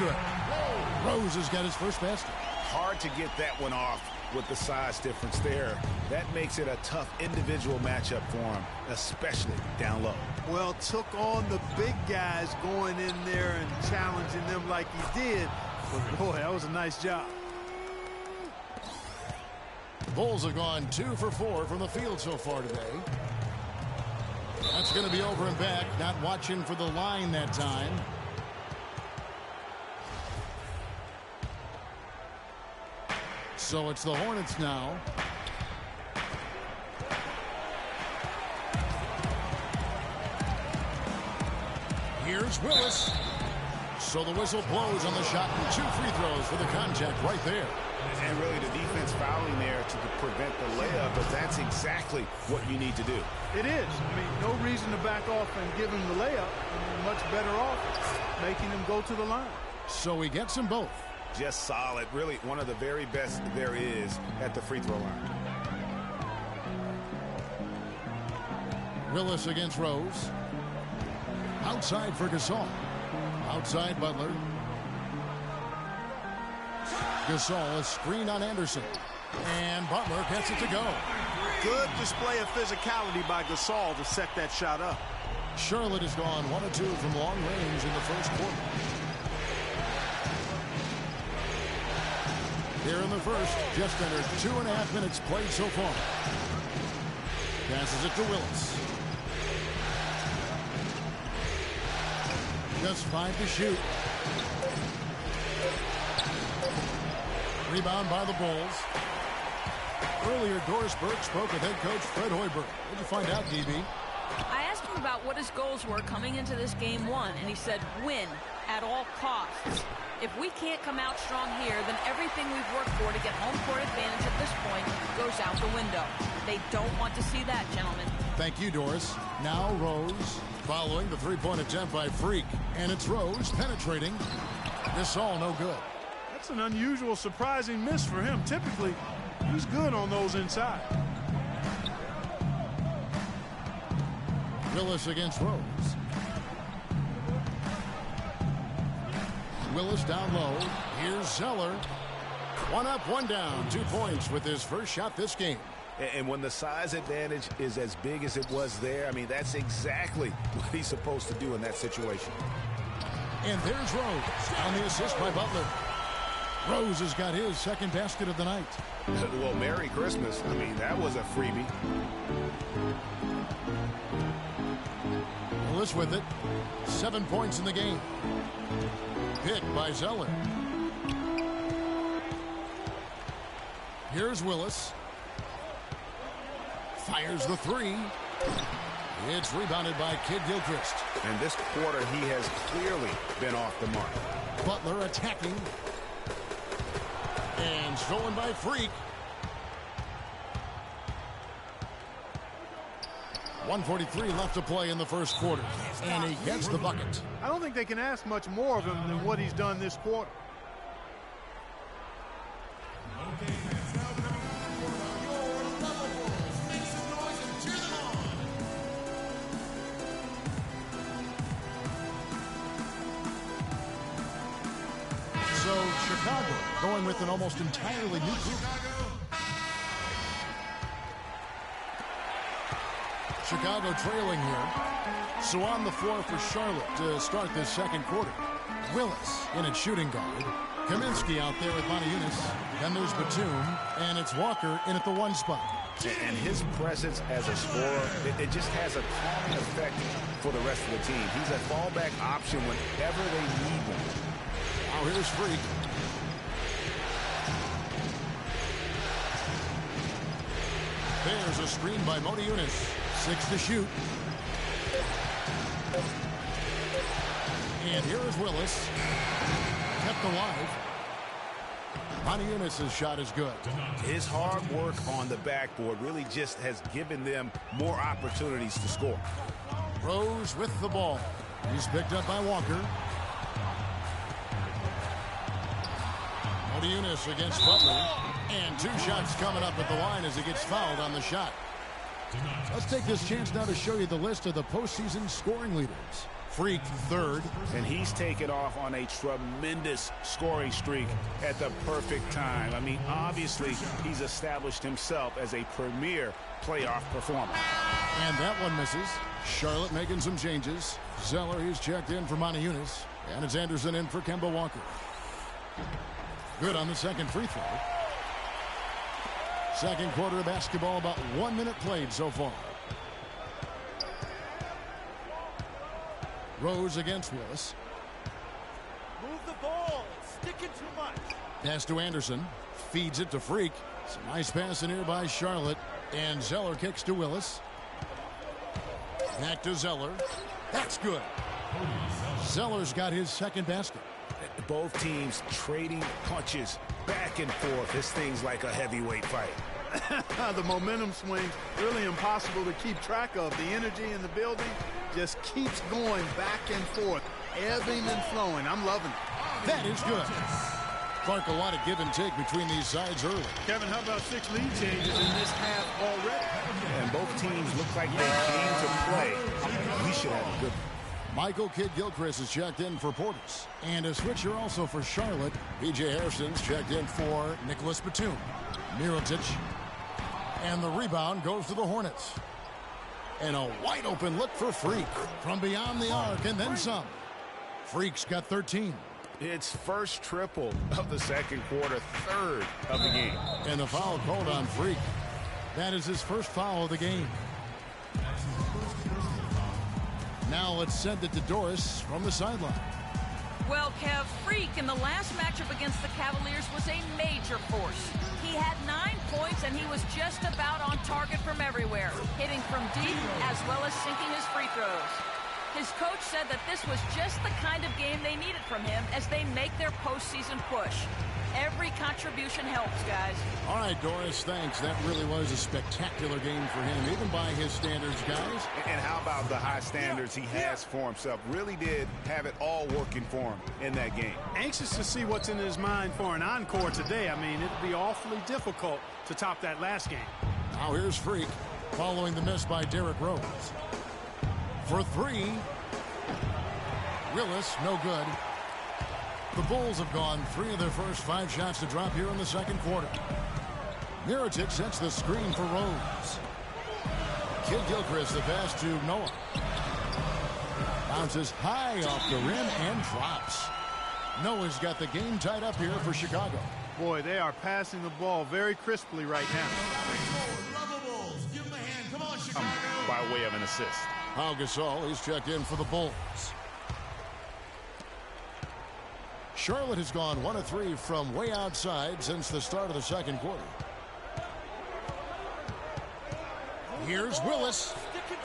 good. Rose has got his first basket. Hard to get that one off with the size difference there. That makes it a tough individual matchup for him, especially down low. Well, took on the big guys going in there and challenging them like he did. But boy, that was a nice job. Bulls have gone 2 for 4 from the field so far today. That's going to be over and back. Not watching for the line that time. So it's the Hornets now. Here's Willis. So the whistle blows on the shot and 2 free throws for the contact right there. And really the defense fouling there to prevent the layup, but that's exactly what you need to do. It is. I mean, no reason to back off and give him the layup. Much better off making him go to the line. So he gets them both. Just solid. Really one of the very best there is at the free throw line. Willis against Rose. Outside for Gasol. Outside Butler. Gasol, a screen on Anderson. And Butler gets it to go. Good display of physicality by Gasol to set that shot up. Charlotte has gone 1 of 2 from long range in the first quarter. Here in the first, just under 2.5 minutes played so far. Passes it to Willis. Just 5 to shoot. Rebound by the Bulls. Earlier, Doris Burke spoke with head coach Fred Hoiberg. What did you find out, DB? I asked him about what his goals were coming into this game 1, and he said win at all costs. If we can't come out strong here, then everything we've worked for to get home court advantage at this point goes out the window. They don't want to see that, gentlemen. Thank you, Doris. Now Rose following the three-point attempt by Freak. And it's Rose penetrating. Gasol no good. That's an unusual, surprising miss for him. Typically, he's good on those inside. Willis against Rose. Willis down low. Here's Zeller. 1 up, 1 down. 2 points with his first shot this game. And when the size advantage is as big as it was there, I mean, that's exactly what he's supposed to do in that situation. And there's Rose on the assist by Butler. Rose has got his second basket of the night. Well, Merry Christmas. I mean, that was a freebie. Willis with it. 7 points in the game. Pick by Zeller. Here's Willis. Fires the 3. It's rebounded by Kid Gilchrist. And this quarter, he has clearly been off the mark. Butler attacking. And stolen by Freak. 1:43 left to play in the first quarter. And he gets the bucket. I don't think they can ask much more of him than what he's done this quarter. So Chicago going with an almost entirely new group. Chicago trailing here. So on the floor for Charlotte to start this second quarter. Willis in at shooting guard. Kaminsky out there with Moniunas. Then there's Batum. And it's Walker in at the 1 spot. And his presence as a scorer, it just has a calming effect for the rest of the team. He's a fallback option whenever they need one. Now here's Freak. There's a screen by Moniunas. 6 to shoot. And here is Willis. Kept alive. Moniunas' shot is good. His hard work on the backboard really just has given them more opportunities to score. Rose with the ball. He's picked up by Walker. Moniunas against Butler. And 2 shots coming up at the line as he gets fouled on the shot. Let's take this chance now to show you the list of the postseason scoring leaders. Freak third. And he's taken off on a tremendous scoring streak at the perfect time. I mean, obviously, he's established himself as a premier playoff performer. And that one misses. Charlotte making some changes. Zeller, he's checked in for Monty Eunice. And it's Anderson in for Kemba Walker. Good on the second free throw. Second quarter of basketball, about 1 minute played so far. Rose against Willis. Move the ball. Stick it too much. Pass to Anderson. Feeds it to Freak. Some nice pass in here by Charlotte. And Zeller kicks to Willis. Back to Zeller. That's good. Zeller's got his second basket. Both teams trading punches back and forth. This thing's like a heavyweight fight. The momentum swings really impossible to keep track of. The energy in the building just keeps going back and forth, ebbing and flowing. I'm loving it. That is good. Clark, a lot of give and take between these sides early. Kevin, how about 6 lead changes in this half already? And both teams look like they came to play. We should have a good one. Michael Kidd-Gilchrist is checked in for Portis. And a switcher also for Charlotte. P.J. Harrison's checked in for Nicholas Batum. Mirotic. And the rebound goes to the Hornets. And a wide open look for Freak from beyond the arc and then some. Freak's got 13. It's first triple of the second quarter, third of the game. And the foul called on Freak. That is his first foul of the game. Now let's send it to Doris from the sideline. Well, Kev, Freak in the last matchup against the Cavaliers was a major force. He had 9 points, and he was just about on target from everywhere, hitting from deep as well as sinking his free throws. His coach said that this was just the kind of game they needed from him as they make their postseason push. Every contribution helps, guys. All right, Doris, thanks. That really was a spectacular game for him, even by his standards, guys. And how about the high standards he has for himself? Really did have it all working for him in that game. Anxious to see what's in his mind for an encore today. I mean, it'd be awfully difficult to top that last game. Now here's Freak, following the miss by Derrick Rose. For three. Willis, no good. The Bulls have gone 3 of their first 5 shots to drop here in the second quarter. Mirotic sets the screen for Rose. Kidd-Gilchrist the pass to Noah. Bounces high off the rim and drops. Noah's got the game tied up here for Chicago. Boy, they are passing the ball very crisply right now. By way of an assist. Pau Gasol, he's checked in for the Bulls. Charlotte has gone 1 of 3 from way outside since the start of the second quarter. Here's Willis.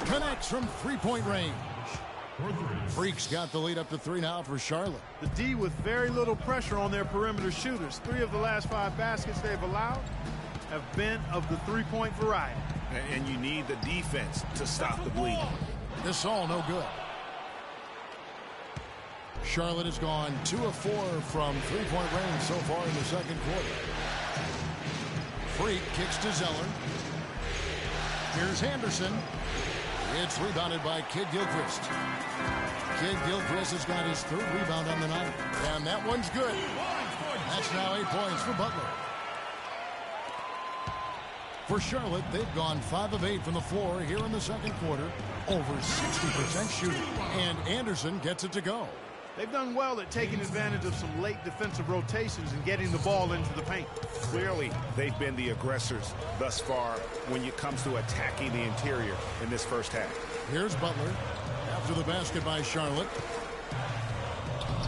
Connects from three-point range. Freak's got the lead up to 3 now for Charlotte. The D with very little pressure on their perimeter shooters. 3 of the last 5 baskets they've allowed have been of the three-point variety. And you need the defense to stop the bleeding. This all no good. Charlotte has gone 2 of 4 from three-point range so far in the second quarter. Freak kicks to Zeller. Here's Henderson. It's rebounded by Kidd-Gilchrist. Kidd-Gilchrist has got his 3rd rebound on the night. And that one's good. That's now 8 points for Butler. For Charlotte, they've gone 5 of 8 from the floor here in the second quarter. Over 60% shooting. And Anderson gets it to go. They've done well at taking advantage of some late defensive rotations and getting the ball into the paint. Clearly, they've been the aggressors thus far when it comes to attacking the interior in this first half. Here's Butler after the basket by Charlotte.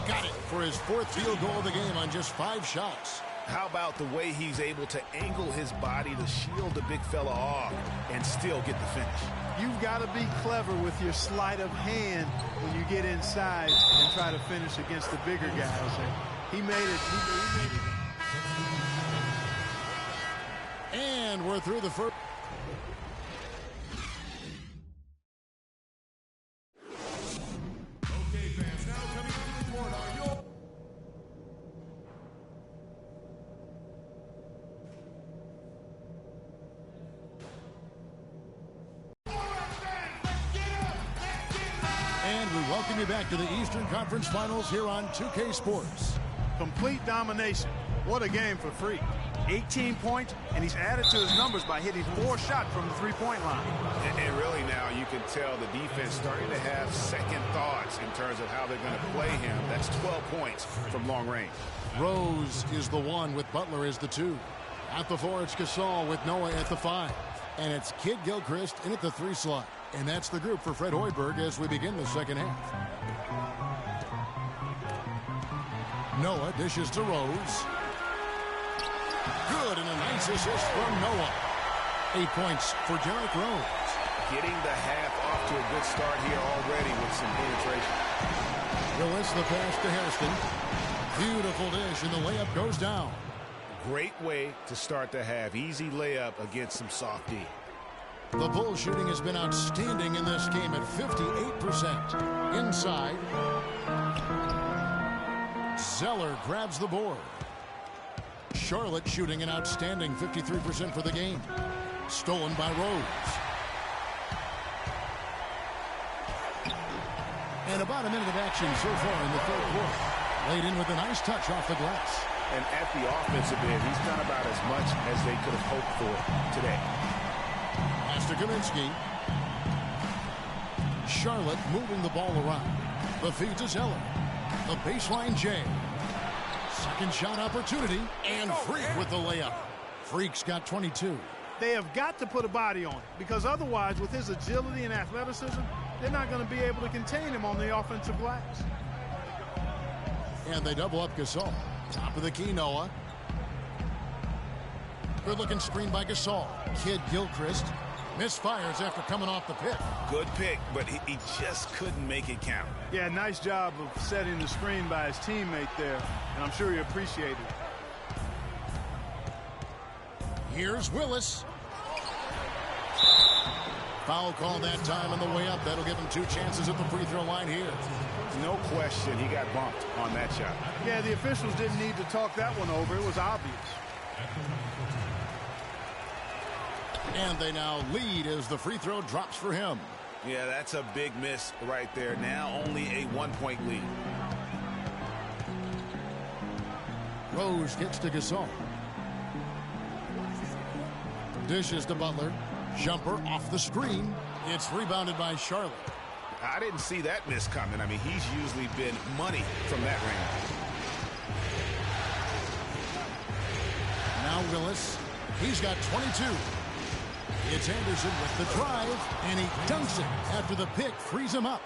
Got it for his 4th field goal of the game on just 5 shots. How about the way he's able to angle his body to shield the big fella off and still get the finish? You've got to be clever with your sleight of hand when you get inside and try to finish against the bigger guys. And he made it. And we're through the first. Okay, fans, now coming on the court are your... And we welcome you back to the Eastern Conference Finals here on 2K Sports. Complete domination. What a game for Freak. 18 points, and he's added to his numbers by hitting 4 shots from the three-point line. And really now you can tell the defense starting to have second thoughts in terms of how they're going to play him. That's 12 points from long range. Rose is the 1 with Butler as the 2. At the 4, it's Gasol with Noah at the 5. And it's Kid Gilchrist in at the 3 slot. And that's the group for Fred Hoiberg as we begin the second half. Noah dishes to Rose. Good, and a nice assist from Noah. 8 points for Derrick Rose. Getting the half off to a good start here already with some penetration. Willis, the pass to Hairston. Beautiful dish, and the layup goes down. Great way to start the half. Easy layup against some soft D. The Bulls shooting has been outstanding in this game at 58%. Inside. Zeller grabs the board. Charlotte shooting an outstanding 53% for the game. Stolen by Rose. And about a minute of action so far in the third quarter. Laid in with a nice touch off the glass. And at the offensive end, he's done about as much as they could have hoped for today. Pass to Kaminsky. Charlotte moving the ball around. The feed to Zeller. The baseline J. Second shot opportunity, and Freak with the layup. Freak's got 22. They have got to put a body on him, because otherwise, with his agility and athleticism, they're not going to be able to contain him on the offensive glass. And they double up Gasol. Top of the key, Noah. Good-looking screen by Gasol. Kid Gilchrist misfires after coming off the pick. Good pick, but he just couldn't make it count. Yeah, nice job of setting the screen by his teammate there, and I'm sure he appreciated it. Here's Willis. Foul call that time on the way up. That'll give him 2 chances at the free throw line here. No question he got bumped on that shot. Yeah, the officials didn't need to talk that one over. It was obvious. And they now lead as the free throw drops for him. Yeah, that's a big miss right there. Now only a 1-point lead. Rose gets to Gasol. Dishes to Butler. Jumper off the screen. It's rebounded by Charlotte. I didn't see that miss coming. I mean, he's usually been money from that range. Now Willis. He's got 22. It's Anderson with the drive, and he dunks it after the pick frees him up.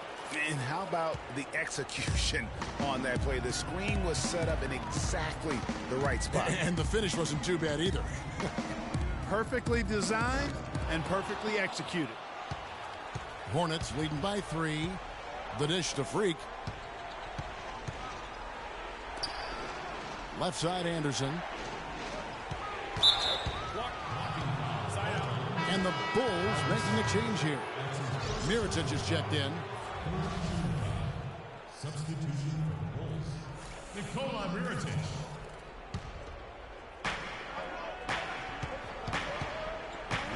And how about the execution on that play? The screen was set up in exactly the right spot. And the finish wasn't too bad either. Perfectly designed and perfectly executed. Hornets leading by 3. The dish to Freak. Left side Anderson. And the Bulls making a change here. Mirotic is checked in. Substitution for the Bulls. Nikola Mirotic.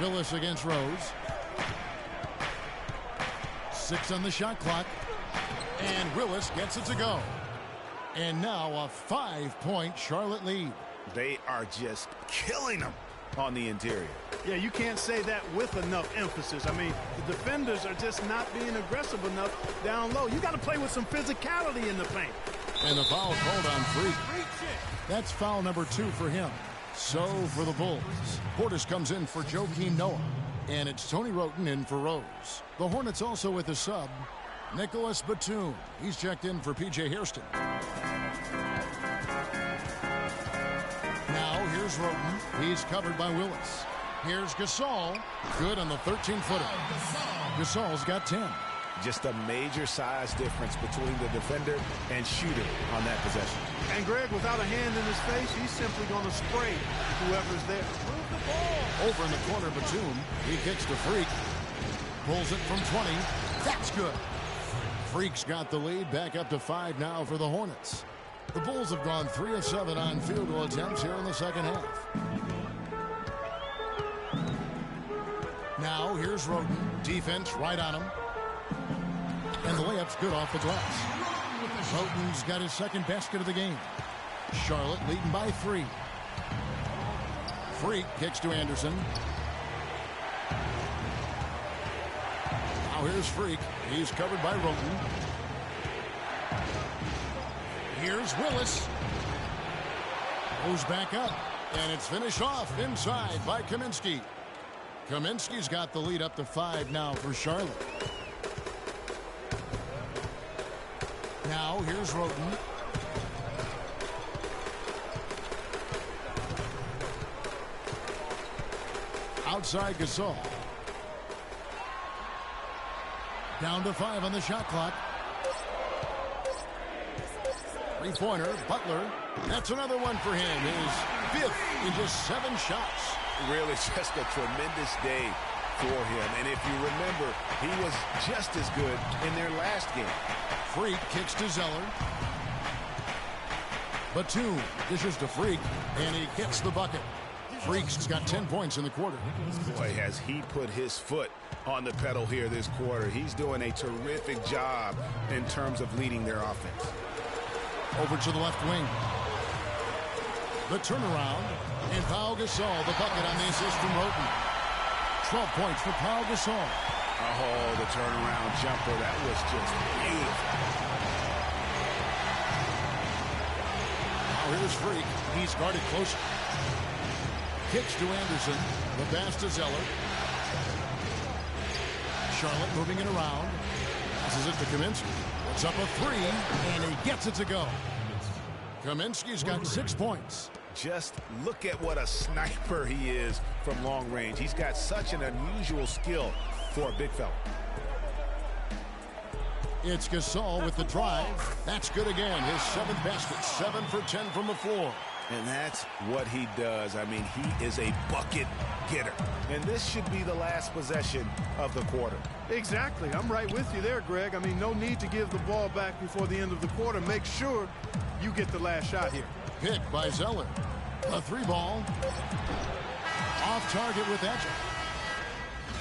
Willis against Rose. 6 on the shot clock. And Willis gets it to go. And now a 5-point Charlotte lead. They are just killing them on the interior. Yeah, you can't say that with enough emphasis. I mean, the defenders are just not being aggressive enough down low. You got to play with some physicality in the paint. And the foul called on Freak. That's foul number 2 for him. So for the Bulls, Portis comes in for Joakim Noah. And it's Tony Wroten in for Rose. The Hornets also with a sub, Nicholas Batum. He's checked in for P.J. Hairston. Now here's Wroten. He's covered by Willis. Here's Gasol. Good on the 13-footer. Gasol's got 10. Just a major size difference between the defender and shooter on that possession. And Greg, without a hand in his face, he's simply going to spray whoever's there. Move the ball. Over in the corner, Batum. He kicks to Freak. Pulls it from 20. That's good. Freak's got the lead. Back up to 5 now for the Hornets. The Bulls have gone 3 of 7 on field goal attempts here in the second half. Now here's Wroten. Defense right on him. And the layup's good off the glass. Houghton's got his second basket of the game. Charlotte leading by 3. Freak kicks to Anderson. Now here's Freak. He's covered by Houghton. Here's Willis. Goes back up. And it's finished off inside by Kaminsky. Kaminsky's got the lead up to 5 now for Charlotte. Now here's Houghton. Outside Gasol. Down to 5 on the shot clock. 3-pointer, Butler. That's another one for him. His 5th in just 7 shots. Really just a tremendous day for him. And if you remember, he was just as good in their last game. Freak kicks to Zeller. Batum dishes to Freak, and he gets the bucket. Freak's got 10 points in the quarter. Boy, has he put his foot on the pedal here this quarter. He's doing a terrific job in terms of leading their offense. Over to the left wing. The turnaround, and Pau Gasol, the bucket on the assist from Houghton. 12 points for Pau Gasol. Oh, the turnaround jumper, that was just beautiful. Now here's Freak. He's guarded closer. Kicks to Anderson. The pass to Zeller. Charlotte moving it around. Passes it to Kaminsky. It's up a 3, and he gets it to go. Kaminsky's got 6 points. Just look at what a sniper he is from long range. He's got such an unusual skill for a big fella. It's Gasol with the drive. That's good again. His 7th basket. 7 for 10 from the floor. And that's what he does. I mean, he is a bucket getter. And this should be the last possession of the quarter. Exactly. I'm right with you there, Greg. I mean, no need to give the ball back before the end of the quarter. Make sure you get the last shot here. Picked by Zeller. A 3-ball. Off target with Edger.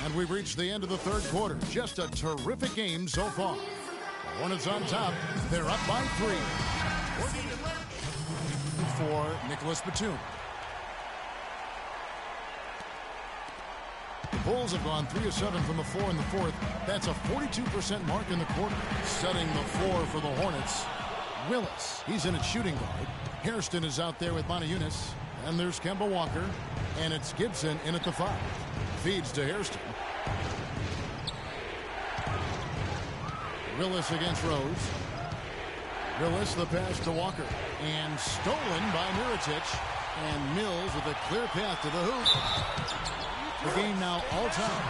And we've reached the end of the 3rd quarter. Just a terrific game so far. The Hornets on top. They're up by 3. For Nicholas Batum. The Bulls have gone 3 of 7 from the floor in the 4th. That's a 42% mark in the quarter. Setting the floor for the Hornets. Willis, he's in at shooting guard. Hairston is out there with Moniunas. And there's Kemba Walker. And it's Gibson in at the 5. Feeds to Hairston. Willis against Rose. Willis the pass to Walker. And stolen by Mirotic. And Mills with a clear path to the hoop. The game now all time.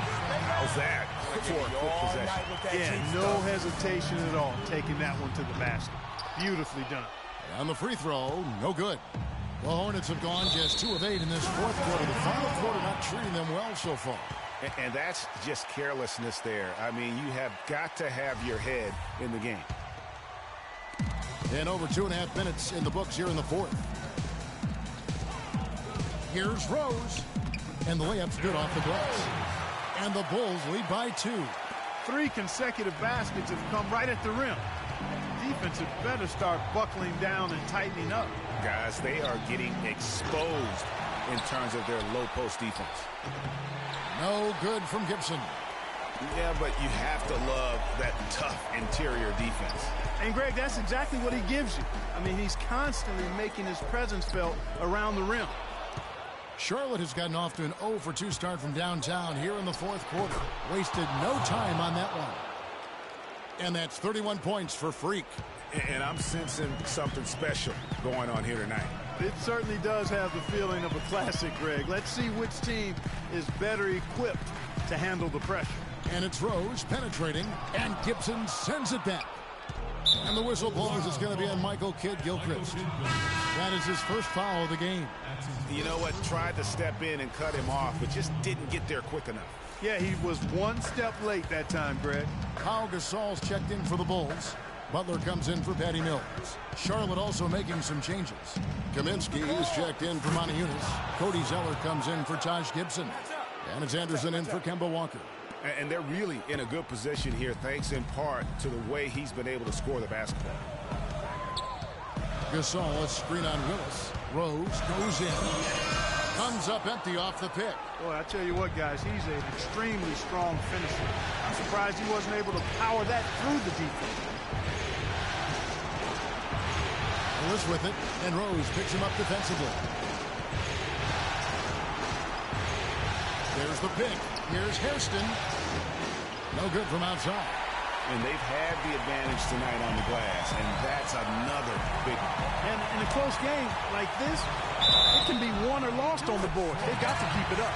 How's that for a quick possession? Yeah, no hesitation at all taking that one to the basket. Beautifully done. And the free throw, no good. The Hornets have gone just 2 of 8 in this 4th quarter. The final quarter not treating them well so far. And that's just carelessness there. I mean, you have got to have your head in the game. And over 2.5 minutes in the books here in the 4th. Here's Rose. And the layup's good off the glass. And the Bulls lead by 2. 3 consecutive baskets have come right at the rim. Defense had better start buckling down and tightening up. Guys, they are getting exposed in terms of their low post defense. No good from Gibson. Yeah, but you have to love that tough interior defense. And, Greg, that's exactly what he gives you. I mean, he's constantly making his presence felt around the rim. Charlotte has gotten off to an 0 for 2 start from downtown here in the 4th quarter. Wasted no time on that one. And that's 31 points for Freak. And I'm sensing something special going on here tonight. It certainly does have the feeling of a classic, Greg. Let's see which team is better equipped to handle the pressure. And it's Rose penetrating, and Gibson sends it back. And the whistle blows. It's going to be on Michael Kidd-Gilchrist. That is his first foul of the game. You know what? Tried to step in and cut him off, but just didn't get there quick enough. Yeah, he was 1 step late that time, Greg. Pau Gasol's checked in for the Bulls. Butler comes in for Patty Mills. Charlotte also making some changes. Kaminsky is checked in for Moniunas. Cody Zeller comes in for Taj Gibson. And it's Anderson in for Kemba Walker. And they're really in a good position here, thanks in part to the way he's been able to score the basketball. Gasol, a screen on Willis. Rose goes in. Comes up empty off the pick. Boy, I tell you what, guys, he's an extremely strong finisher. I'm surprised he wasn't able to power that through the defense. Willis with it, and Rose picks him up defensively. There's the pick. Here's Hairston. No good from outside. And they've had the advantage tonight on the glass, and that's another big one. And in a close game like this, it can be won or lost on the board. They've got to keep it up.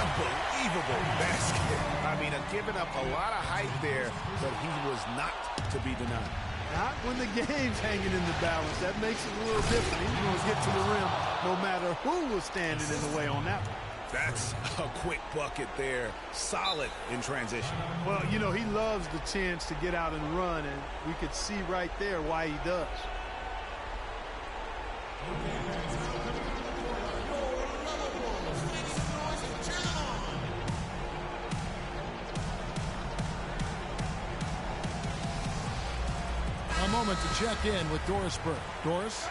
Unbelievable basket. I mean, giving up a lot of height there, but he was not to be denied. Not when the game's hanging in the balance. That makes it a little different. He's going to get to the rim no matter who was standing in the way on that one. That's a quick bucket there. Solid in transition. Well, you know, he loves the chance to get out and run, and we could see right there why he does. A moment to check in with Doris Burke. Doris?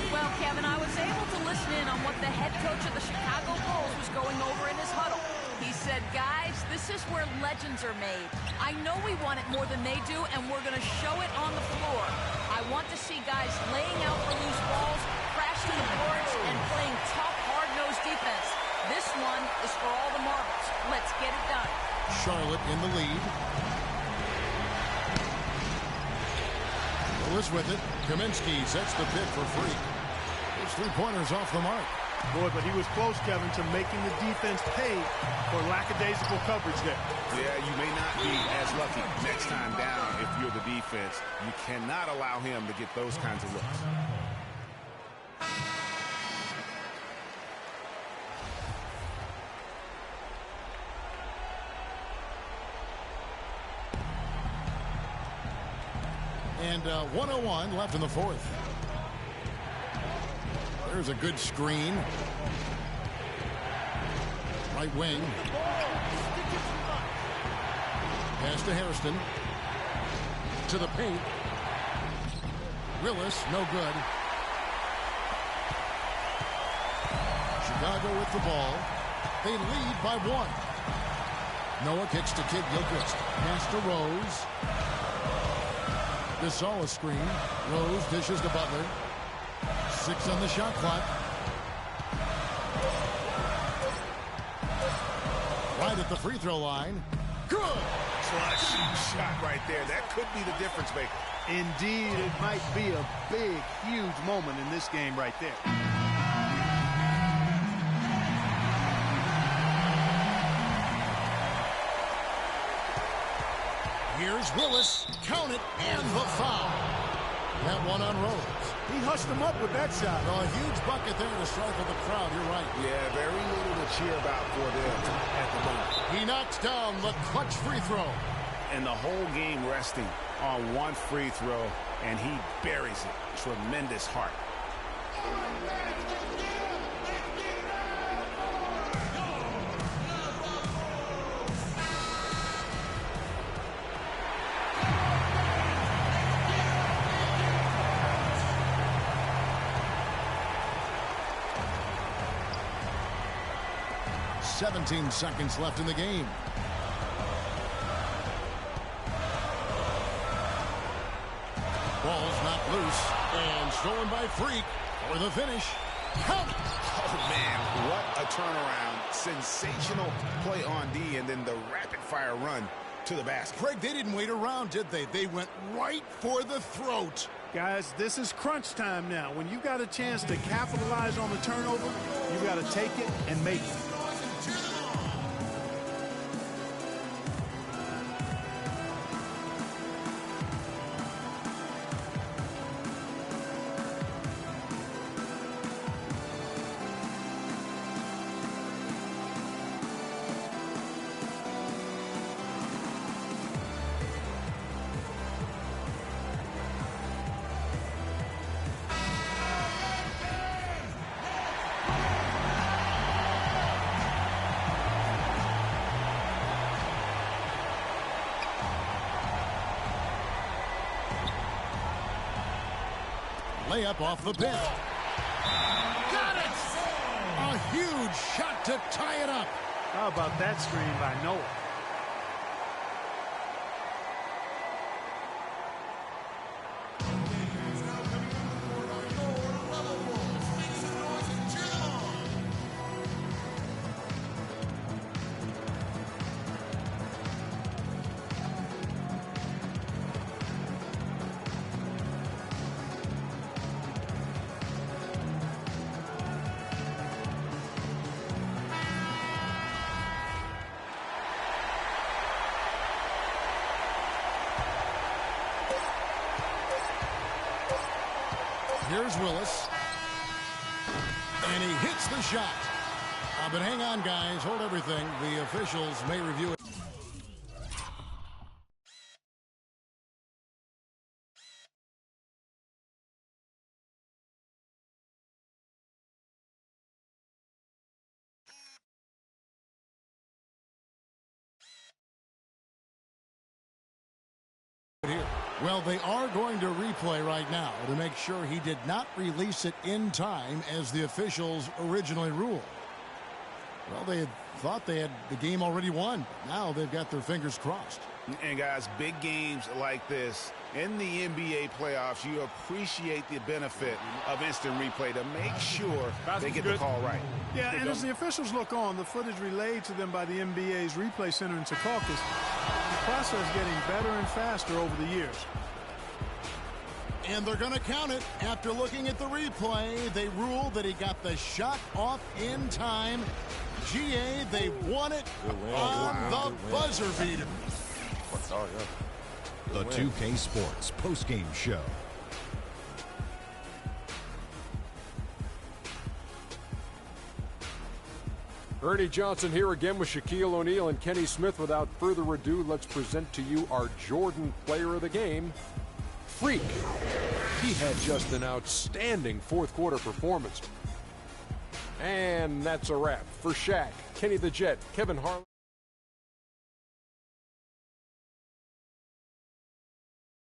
Well, Kevin, I was able to listen in on what the head coach of the Chicago Bulls was going over in his huddle. He said, guys, this is where legends are made. I know we want it more than they do, and we're going to show it on the floor. I want to see guys laying out for loose balls, crashing the boards, and playing tough, hard-nosed defense. This one is for all the marbles. Let's get it done. Charlotte in the lead. Willis with it. Kaminsky sets the pick for Freak. His three-pointers off the mark. Boy, but he was close, Kevin, to making the defense pay for lackadaisical coverage there. Yeah, you may not be as lucky next time down if you're the defense. You cannot allow him to get those kinds of looks. And 1:01 left in the fourth. There's a good screen. Right wing. Pass to Hairston. To the paint. Willis, no good. Chicago with the ball. They lead by 1. Noah kicks to Kid Gilchrist. Pass to Rose. Gasol a screen. Rose dishes to Butler. 6 on the shot clock. Right at the free throw line. Good! Clutch shot right there. That could be the difference maker. Indeed, it might be a big, huge moment in this game right there. Here's Willis. Count it, and the foul. That one on Rose. He hushed him up with that shot. Well, a huge bucket there to stifle the crowd. You're right. Yeah, very little to cheer about for them at the moment. He knocks down the clutch free throw. And the whole game resting on one free throw, and he buries it. Tremendous heart. "17 seconds left in the game. Ball's knocked loose and stolen by Freak for the finish. Count it. Oh, man, what a turnaround. Sensational play on D, and then the rapid-fire run to the basket. Craig, they didn't wait around, did they? They went right for the throat. Guys, this is crunch time now. When you got a chance to capitalize on the turnover, you got to take it and make it. layup off the pin. Got it! A huge shot to tie it up. How about that screen by Noah? Here's Willis. And he hits the shot. But hang on, guys. Hold everything. The officials may review it. Here. Well, they are going to replay right now to make sure he did not release it in time as the officials originally ruled. Well, they had thought they had the game already won. Now they've got their fingers crossed. And guys, big games like this in the NBA playoffs, you appreciate the benefit of instant replay to make sure they get the call right. Yeah, and as the officials look on, the footage relayed to them by the NBA's replay center in Secaucus, the process getting better and faster over the years. And they're going to count it. After looking at the replay, they ruled that he got the shot off in time. GA, they won it on the buzzer beater. The 2K Sports postgame show. Ernie Johnson here again with Shaquille O'Neal and Kenny Smith. Without further ado, let's present to you our Jordan player of the game, Freak. He had just an outstanding fourth quarter performance. And that's a wrap for Shaq, Kenny the Jet, Kevin Harlan.